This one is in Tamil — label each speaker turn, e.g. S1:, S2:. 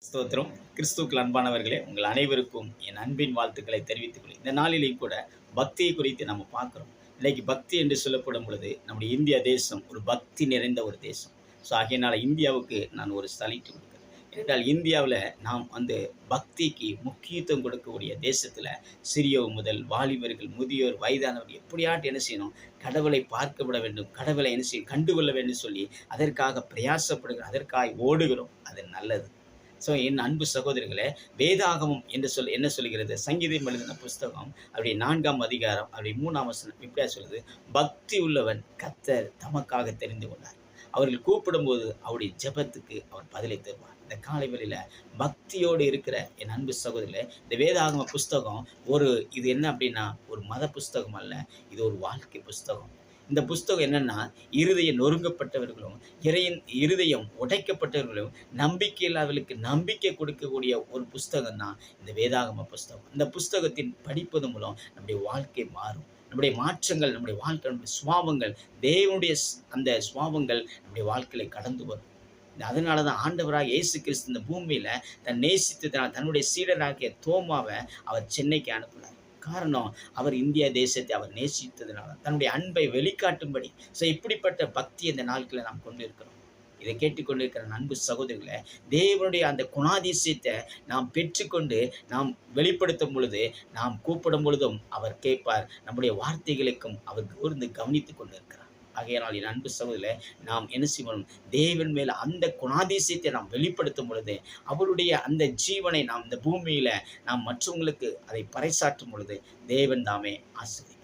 S1: ஸ்தோத்திரம். கிறிஸ்துவுக்குள் அன்பானவர்களே, உங்கள் அனைவருக்கும் என் அன்பின் வாழ்த்துக்களை தெரிவித்துக் கொள்கிறேன். இந்த நாளிலேயும் கூட பக்தியை குறித்து நம்ம பார்க்கிறோம். இன்னைக்கு பக்தி என்று சொல்லப்படும் பொழுது, நம்முடைய இந்திய தேசம் ஒரு பக்தி நிறைந்த ஒரு தேசம். ஆகையினால இந்தியாவுக்கு நான் ஒரு சலிட்டு கொடுக்கிறேன். ஏனென்றால் இந்தியாவுல நாம் பக்திக்கு முக்கியத்துவம் கொடுக்கக்கூடிய தேசத்துல சிறியோர் முதல் வாலிபர்கள், முதியோர், வயதானவர்கள் எப்படியாட்டும் என்ன செய்யணும்? கடவுளை பார்க்க விட வேண்டும். கடவுளை என்ன செய்ய கண்டுகொள்ள வேண்டும் சொல்லி அதற்காக பிரயாசப்படுகிறோம். அதற்காக ஓடுகிறோம். அது நல்லது. என் அன்பு சகோதரிகளே, வேதாகமம் என்று என்ன சொல்கிறது? சங்கீதம் எழுதின புஸ்தகம் அப்படி 4ஆம் அதிகாரம் அப்படி 3ஆம் வசனம் இப்படியா சொல்லுது, பக்தி உள்ளவன் கர்த்தர் தமக்காக தெரிந்து கொண்டார். அவர்கள் கூப்பிடும்போது அவருடைய ஜெபத்துக்கு அவர் பதிலை தருவார். இந்த காலை வேளையில பக்தியோடு இருக்கிற என் அன்பு சகோதரிகளே, இந்த வேதாகம புஸ்தகம் இது என்ன அப்படின்னா ஒரு மத புஸ்தகம் அல்ல, இது ஒரு வாழ்க்கை புஸ்தகம். இந்த புஸ்தகம் என்னன்னா, இருதயம் நொறுங்கப்பட்டவர்களும் இருதயம் உடைக்கப்பட்டவர்களும் நம்பிக்கை இல்லாதவர்களுக்கு நம்பிக்கை கொடுக்கக்கூடிய ஒரு புஸ்தகம் தான் இந்த வேதாகம புஸ்தகம். இந்த புஸ்தகத்தின் படிப்பது மூலம் நம்முடைய வாழ்க்கை மாறும். நம்முடைய மாற்றங்கள், நம்முடைய வாழ்க்கை, நம்முடைய சுபாவங்கள், தேவனுடைய அந்த சுபாவங்கள் நம்முடைய வாழ்க்கையில கடந்து வரும். அதனால தான் ஆண்டவராக இயேசு கிறிஸ்து இந்த பூமியில தன்னுடைய சீடராகிய தோமாவை அவர் சென்னைக்கு அனுப்பினார். காரணம், அவர் இந்திய தேசத்தை அவர் நேசித்ததுனால, தன்னுடைய அன்பை வெளிக்காட்டும்படி. இப்படிப்பட்ட பக்தி இந்த நாட்களில் நாம் கொண்டிருக்கிறோம். இதை கேட்டுக்கொண்டிருக்கிற அன்பு சகோதரிகளை, தேவனுடைய அந்த குணாதிசயத்தை நாம் பெற்றுக்கொண்டு நாம் வெளிப்படுத்தும் பொழுது, நாம் கூப்பிடும் பொழுதும் அவர் கேட்பார். நம்முடைய வார்த்தைகளுக்கும் அவர் கூர்ந்து கவனித்துக் கொண்டிருக்கிறார். ஆகையினால் என் அன்பு சகோதரிகளே, நாம் என்ன செய்யணும்? தேவன் மேல அந்த குணாதிசயத்தை நாம் வெளிப்படுத்தும் பொழுது, அவருடைய அந்த ஜீவனை நாம் இந்த பூமியில நாம் மற்றவங்களுக்கு அதை பறைசாற்றும் பொழுது, தேவன் தாமே ஆசீர்வதிப்பார்.